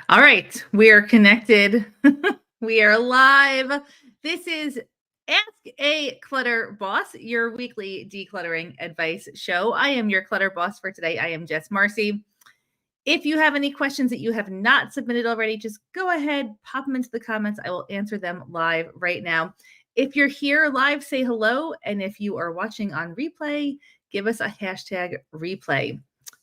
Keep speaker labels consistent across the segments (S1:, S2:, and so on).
S1: All right, we are connected. We are live. This is Ask a Clutter Boss, your weekly decluttering advice show. I am your clutter boss for today. I am Jess Marcy. If you have any questions that you have not submitted already, just go ahead, pop them into the comments. I will answer them live right now. If you're here live, say hello. And if you are watching on replay, give us a hashtag replay.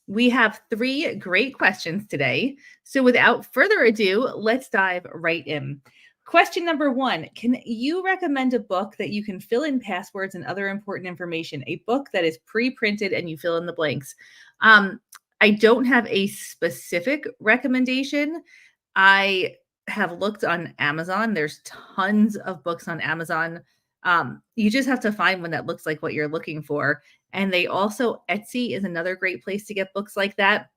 S1: We have 3 great questions today. So without further ado, let's dive right in. Question number 1, can you recommend a book that you can fill in passwords and other important information? A book that is pre-printed and you fill in the blanks. I don't have a specific recommendation. I have looked on Amazon. There's tons of books on Amazon. You just have to find one that looks like what you're looking for. And they also, Etsy is another great place to get books like that.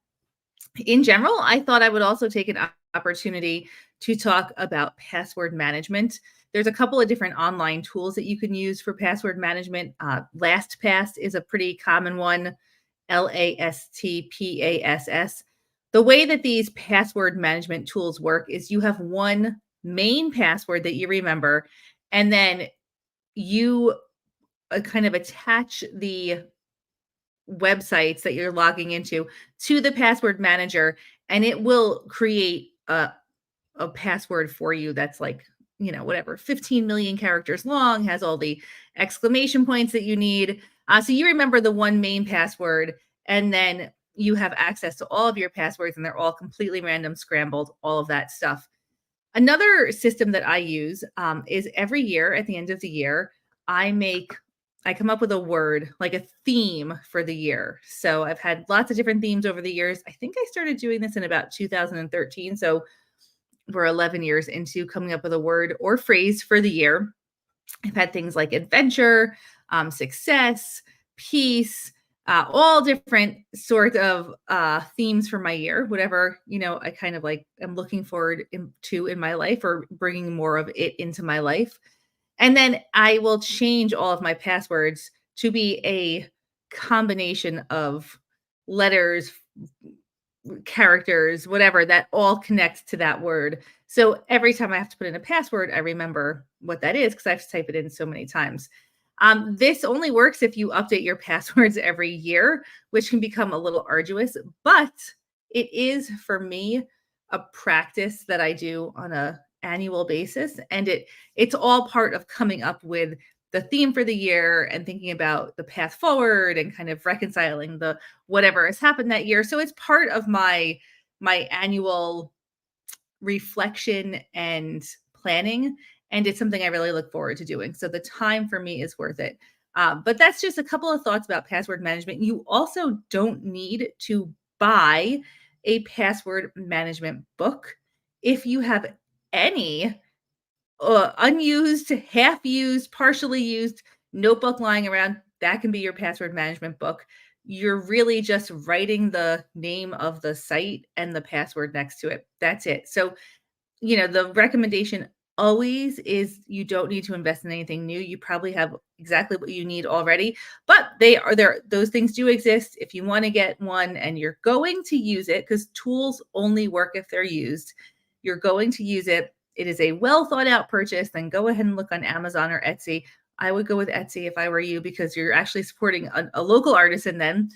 S1: In general, I thought I would also take an opportunity to talk about password management. There's a couple of different online tools that you can use for password management. LastPass is a pretty common one. LastPass. The way that these password management tools work is you have one main password that you remember, and then you kind of attach the websites that you're logging into to the password manager, and it will create a password for you that's like, whatever, 15 million characters long, has all the exclamation points that you need. So you remember the one main password, and then you have access to all of your passwords, and they're all completely random, scrambled, all of that stuff. Another system that I use is every year at the end of the year, I come up with a word, like a theme for the year. So I've had lots of different themes over the years. I think I started doing this in about 2013. So we're 11 years into coming up with a word or phrase for the year. I've had things like adventure, success, peace, all different sort of themes for my year, whatever, I kind of like am looking forward to in my life, or bringing more of it into my life. And then I will change all of my passwords to be a combination of letters, characters, whatever, that all connect to that word. So every time I have to put in a password, I remember what that is because I have to type it in so many times. This only works if you update your passwords every year, which can become a little arduous, but it is, for me, a practice that I do on an annual basis. And it's all part of coming up with the theme for the year and thinking about the path forward and kind of reconciling the whatever has happened that year. So it's part of my annual reflection and planning, and it's something I really look forward to doing. So the time for me is worth it. But that's just a couple of thoughts about password management. You also don't need to buy a password management book. If you have any unused, half used, partially used notebook lying around, that can be your password management book. You're really just writing the name of the site and the password next to it. That's it. So, the recommendation always is you don't need to invest in anything new. You probably have exactly what you need already, but they are there. Those things do exist. If you want to get one and you're going to use it, because tools only work if they're used, you're going to use it. It is a well thought out purchase. Then go ahead and look on Amazon or Etsy. I would go with Etsy if I were you, because you're actually supporting a local artisan then,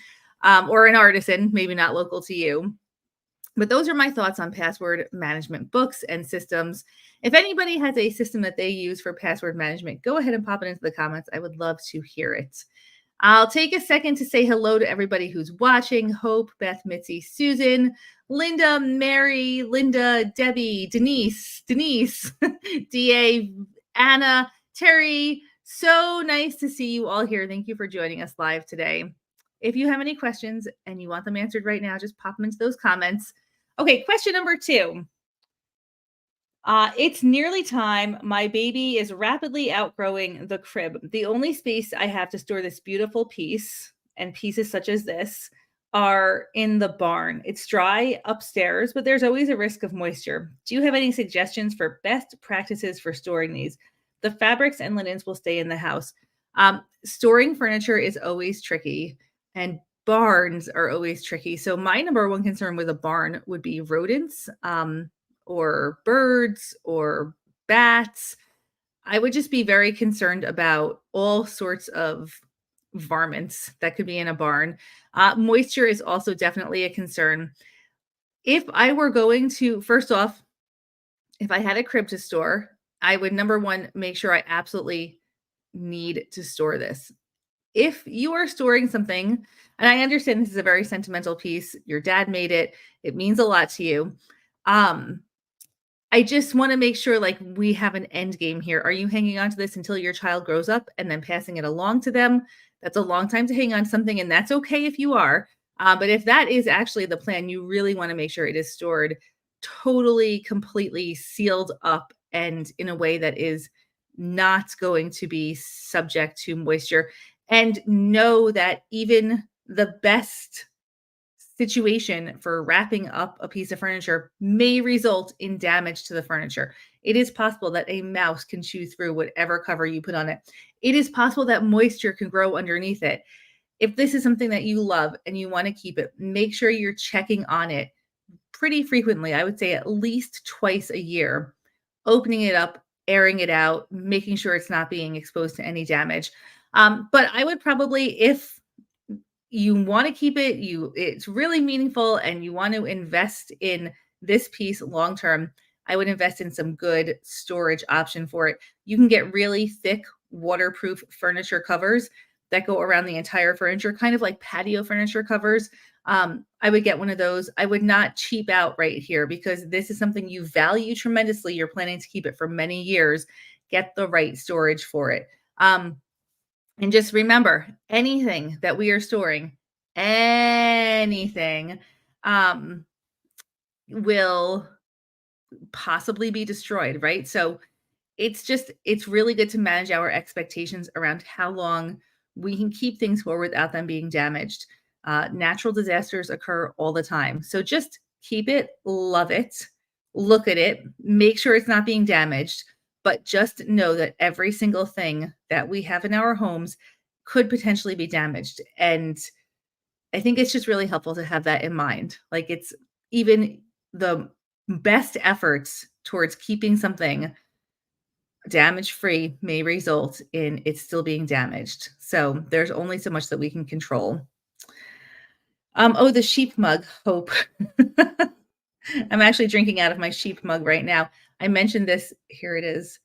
S1: or an artisan, maybe not local to you. But those are my thoughts on password management books and systems. If anybody has a system that they use for password management, go ahead and pop it into the comments. I would love to hear it. I'll take a second to say hello to everybody who's watching. Hope, Beth, Mitzi, Susan, Linda, Mary, Linda, Debbie, Denise, DA, Anna, Terry. So nice to see you all here. Thank you for joining us live today. If you have any questions and you want them answered right now, just pop them into those comments. Okay, question number 2. It's nearly time. My baby is rapidly outgrowing the crib. The only space I have to store this beautiful piece, and pieces such as this, are in the barn. It's dry upstairs, but there's always a risk of moisture. Do you have any suggestions for best practices for storing these? The fabrics and linens will stay in the house. Storing furniture is always tricky, barns are always tricky. So my number one concern with a barn would be rodents, or birds or bats. I would just be very concerned about all sorts of varmints that could be in a barn. Moisture is also definitely a concern. If I were going to, first off, if I had a crib to store, I would number one, make sure I absolutely need to store this. If you are storing something, and I understand this is a very sentimental piece, your dad made it, it means a lot to you. Um, I just want to make sure like we have an end game here. Are you hanging on to this until your child grows up and then passing it along to them? That's a long time to hang on to something, and that's okay if you are. But if that is actually the plan, you really want to make sure it is stored totally, completely sealed up and in a way that is not going to be subject to moisture. And know that even the best situation for wrapping up a piece of furniture may result in damage to the furniture. It is possible that a mouse can chew through whatever cover you put on it. It is possible that moisture can grow underneath it. If this is something that you love and you want to keep it, make sure you're checking on it pretty frequently. I would say at least twice a year, opening it up, airing it out, making sure it's not being exposed to any damage. But I would probably, if you want to keep it, it's really meaningful and you want to invest in this piece long term, I would invest in some good storage option for it. You can get really thick waterproof furniture covers that go around the entire furniture, kind of like patio furniture covers. I would get one of those. I would not cheap out right here because this is something you value tremendously. You're planning to keep it for many years. Get the right storage for it. And just remember, anything that we are storing, anything, um, will possibly be destroyed, right? So it's really good to manage our expectations around how long we can keep things for without them being damaged. Natural disasters occur all the time. So just keep it, love it, look at it, make sure it's not being damaged, but just know that every single thing that we have in our homes could potentially be damaged. And I think it's just really helpful to have that in mind. Like it's even the best efforts towards keeping something damage free may result in it still being damaged. So there's only so much that we can control. Oh, the sheep mug, Hope. I'm actually drinking out of my sheep mug right now. I mentioned this, here it is,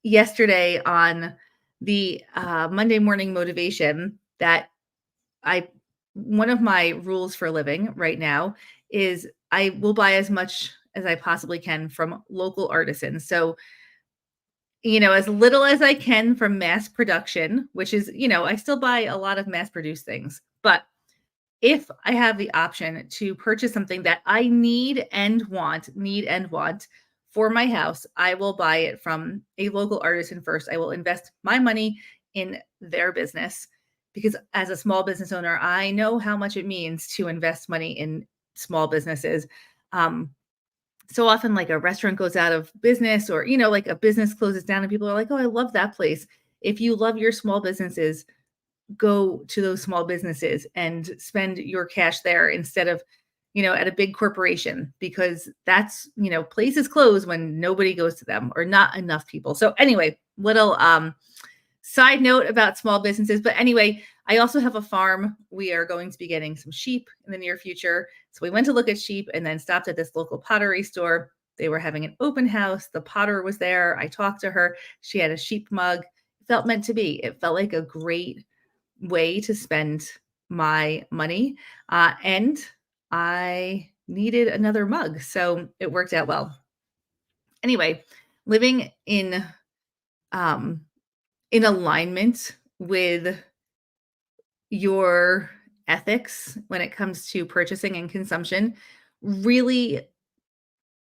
S1: yesterday on the Monday morning motivation that I, one of my rules for living right now is I will buy as much as I possibly can from local artisans. So as little as I can from mass production, which is, I still buy a lot of mass produced things. But if I have the option to purchase something that I need and want for my house, I will buy it from a local artisan first. I will invest my money in their business because as a small business owner, I know how much it means to invest money in small businesses. Um, so often like a restaurant goes out of business or like a business closes down and people are like, oh, I love that place. If you love your small businesses, go to those small businesses and spend your cash there instead of at a big corporation, because that's places close when nobody goes to them or not enough people. So anyway, little side note about small businesses. But anyway, I also have a farm. We are going to be getting some sheep in the near future. So we went to look at sheep and then stopped at this local pottery store. They were having an open house. The potter was there. I talked to her. She had a sheep mug. It felt meant to be. It felt like a great way to spend my money. And I needed another mug. So it worked out well. Anyway, living um, in alignment with your ethics when it comes to purchasing and consumption really,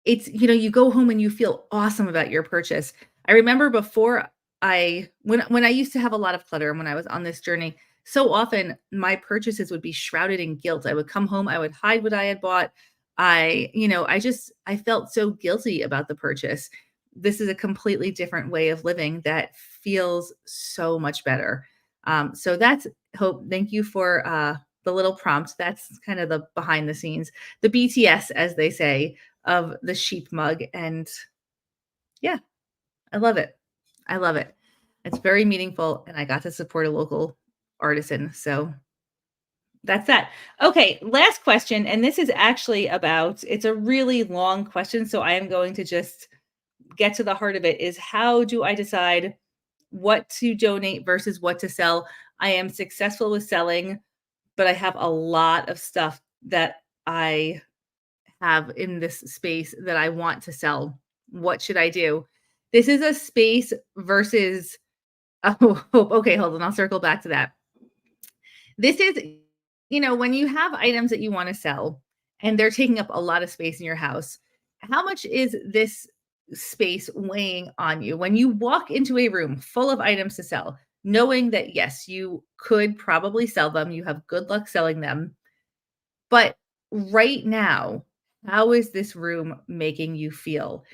S1: it's you go home and you feel awesome about your purchase. I remember before when I used to have a lot of clutter and when I was on this journey, so often my purchases would be shrouded in guilt. I would come home, I would hide what I had bought. I felt so guilty about the purchase. This is a completely different way of living that feels so much better. So that's Hope. Thank you for the little prompt. That's kind of the behind the scenes, the BTS, as they say, of the sheep mug. And yeah, I love it. I love it. It's very meaningful, and I got to support a local artisan. So that's that. Okay, last question. And this is actually about, it's a really long question. So I am going to just get to the heart of it, is how do I decide what to donate versus what to sell? I am successful with selling, but I have a lot of stuff that I have in this space that I want to sell. What should I do? This is a space versus, oh, okay, hold on. I'll circle back to that. This is, when you have items that you want to sell and they're taking up a lot of space in your house, how much is this space weighing on you? When you walk into a room full of items to sell, knowing that, yes, you could probably sell them, you have good luck selling them, but right now, how is this room making you feel?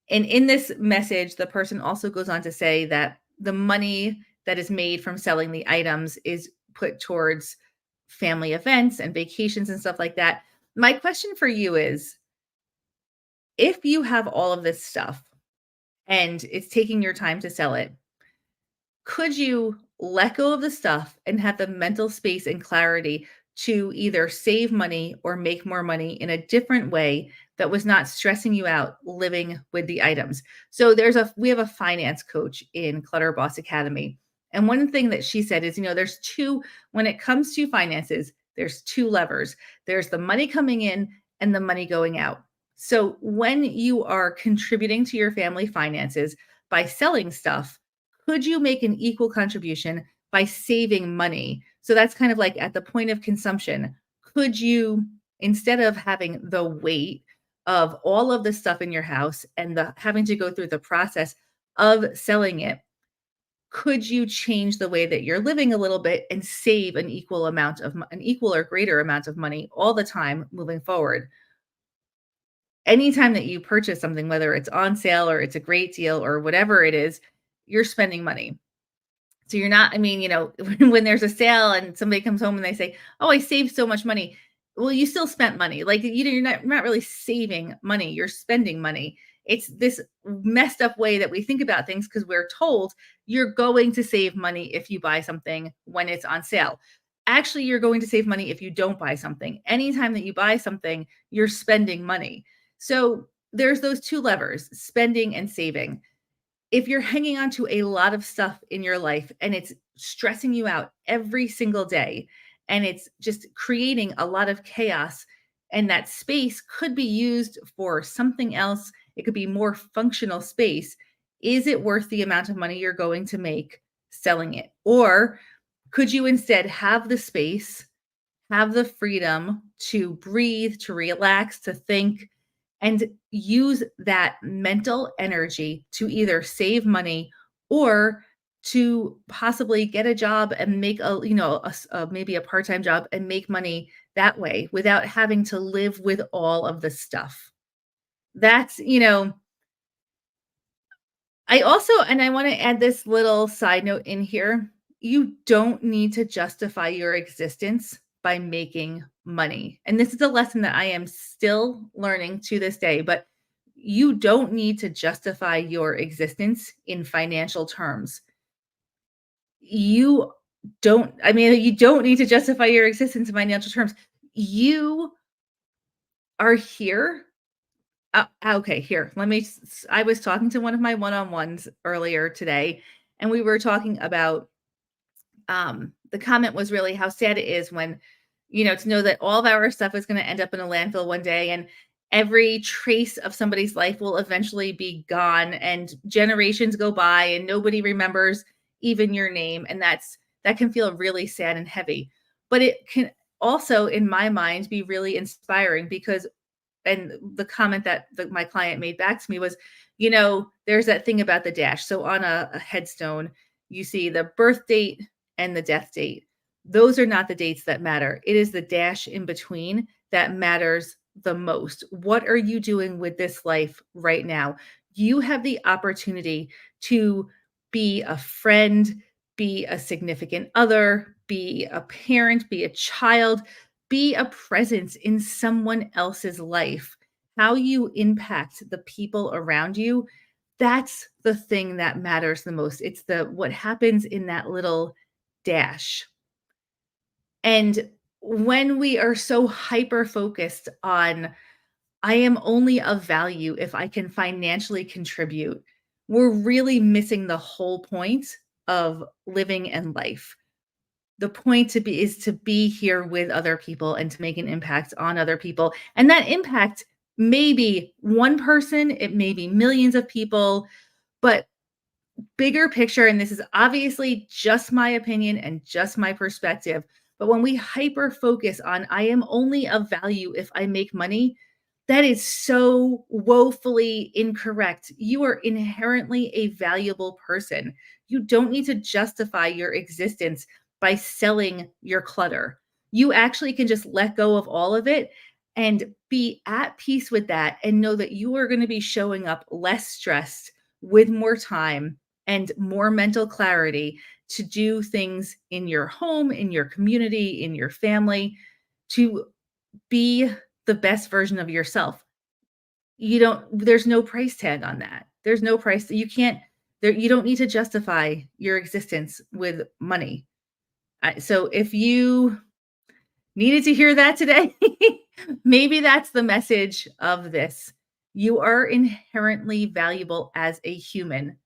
S1: And in this message, the person also goes on to say that the money that is made from selling the items is put towards family events and vacations and stuff like that. My question for you is, if you have all of this stuff and it's taking your time to sell it, could you let go of the stuff and have the mental space and clarity to either save money or make more money in a different way that was not stressing you out living with the items? So we have a finance coach in Clutter Boss Academy. And one thing that she said is, there's two, when it comes to finances, there's two levers. There's the money coming in and the money going out. So when you are contributing to your family finances by selling stuff, could you make an equal contribution by saving money? So that's kind of like at the point of consumption. Could you, instead of having the weight of all of the stuff in your house and the having to go through the process of selling it, could you change the way that you're living a little bit and save an equal or greater amount of money all the time moving forward? Anytime that you purchase something, whether it's on sale or it's a great deal or whatever it is, you're spending money. So you're not, when there's a sale and somebody comes home and they say, "Oh, I saved so much money." Well, you still spent money. Like, you're not really saving money, you're spending money. It's this messed up way that we think about things because we're told you're going to save money if you buy something when it's on sale. Actually, you're going to save money if you don't buy something. Anytime that you buy something, you're spending money. So there's those two levers, spending and saving. If you're hanging on to a lot of stuff in your life and it's stressing you out every single day and it's just creating a lot of chaos, and that space could be used for something else, it could be more functional space. Is it worth the amount of money you're going to make selling it? Or could you instead have the space, have the freedom to breathe, to relax, to think, and use that mental energy to either save money or to possibly get a job and make maybe a part-time job and make money that way without having to live with all of the stuff. That's, I also, and I want to add this little side note in here. You don't need to justify your existence by making money. And this is a lesson that I am still learning to this day, but you don't need to justify your existence in financial terms. You you don't need to justify your existence in financial terms. You are here. Okay, here. I was talking to one of my one-on-ones earlier today, and we were talking about, the comment was really how sad it is when, to know that all of our stuff is going to end up in a landfill one day, and every trace of somebody's life will eventually be gone, and generations go by and nobody remembers even your name. And that can feel really sad and heavy. But it can also, in my mind, be really inspiring because, and the comment that my client made back to me was, there's that thing about the dash. So on a headstone, you see the birth date and the death date. Those are not the dates that matter. It is the dash in between that matters the most. What are you doing with this life right now? You have the opportunity to be a friend, be a significant other, be a parent, be a child, be a presence in someone else's life. How you impact the people around you, that's the thing that matters the most. It's the what happens in that little dash. And when we are so hyper focused on, I am only of value if I can financially contribute, we're really missing the whole point of living and life. The point to be is to be here with other people and to make an impact on other people. And that impact may be one person, it may be millions of people, but bigger picture, and this is obviously just my opinion and just my perspective, but when we hyper focus on, I am only of value if I make money, that is so woefully incorrect. You are inherently a valuable person. You don't need to justify your existence by selling your clutter. You actually can just let go of all of it and be at peace with that and know that you are going to be showing up less stressed with more time and more mental clarity to do things in your home, in your community, in your family, to be the best version of yourself. There's no price tag on that. There's no price you can't, there, you don't need to justify your existence with money. So if you needed to hear that today, maybe that's the message of this. You are inherently valuable as a human.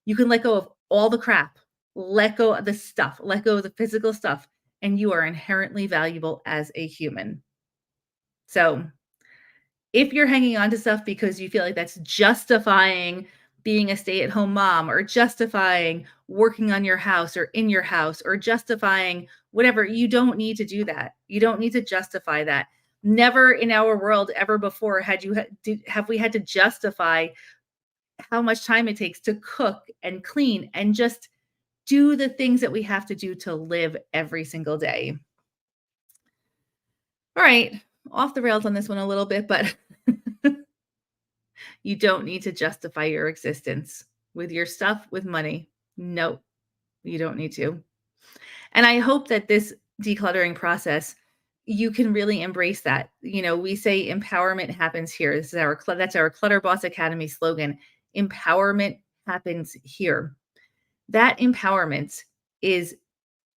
S1: You can let go of all the crap, let go of the stuff, let go of the physical stuff, and you are inherently valuable as a human. So if you're hanging on to stuff because you feel like that's justifying being a stay-at-home mom or justifying working on your house or in your house or justifying whatever, you don't need to do that. You don't need to justify that. Never in our world ever before have we had to justify how much time it takes to cook and clean and just do the things that we have to do to live every single day. All right, off the rails on this one a little bit, but you don't need to justify your existence with your stuff, with money. No, you don't need to. And I hope that this decluttering process, you can really embrace that. We say empowerment happens here. That's our Clutter Boss Academy slogan. Empowerment happens here. That empowerment is,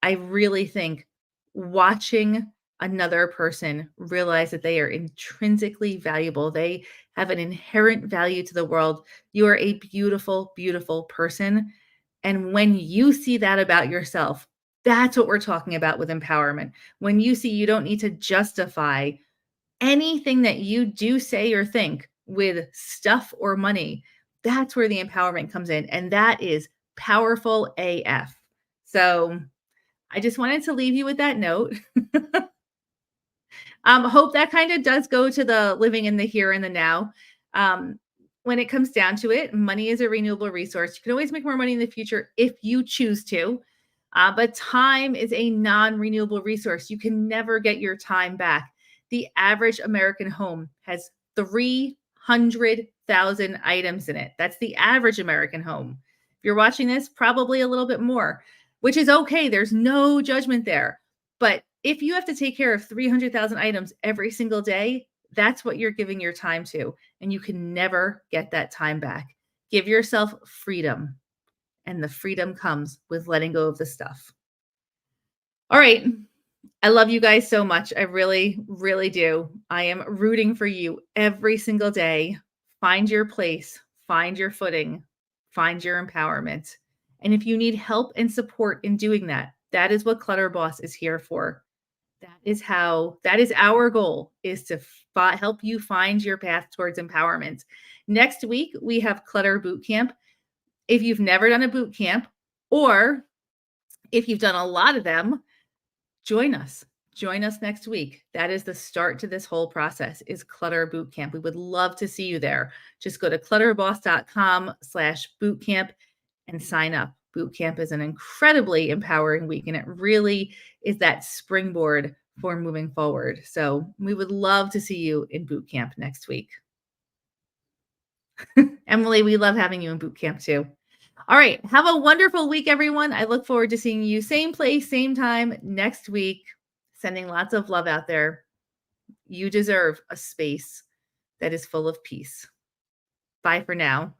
S1: I really think, watching another person realize that they are intrinsically valuable. They have an inherent value to the world. You are a beautiful, beautiful person. And when you see that about yourself, that's what we're talking about with empowerment. When you see you don't need to justify anything that you do, say, or think with stuff or money, that's where the empowerment comes in. And that is powerful AF. So I just wanted to leave you with that note. Hope that kind of does go to the living in the here and the now. Um, when it comes down to it, money is a renewable resource. You can always make more money in the future if you choose to. But time is a non renewable resource. You can never get your time back. The average American home has 300,000 items in it. That's the average American home. If you're watching this, probably a little bit more, which is okay. There's no judgment there. But if you have to take care of 300,000 items every single day, that's what you're giving your time to. And you can never get that time back. Give yourself freedom. And the freedom comes with letting go of the stuff. All right. I love you guys so much. I really, really do. I am rooting for you every single day. Find your place, find your footing, find your empowerment. And if you need help and support in doing that, that is what Clutter Boss is here for. That is our goal, is to help you find your path towards empowerment. Next week, we have Clutter Boot Camp. If you've never done a boot camp, or if you've done a lot of them, join us. Join us next week. That is the start to this whole process, is Clutter Boot Camp. We would love to see you there. Just go to clutterboss.com/bootcamp and sign up. Boot camp is an incredibly empowering week, and it really is that springboard for moving forward. So we would love to see you in boot camp next week. Emily, we love having you in boot camp too. All right. Have a wonderful week, everyone. I look forward to seeing you same place, same time next week. Sending lots of love out there. You deserve a space that is full of peace. Bye for now.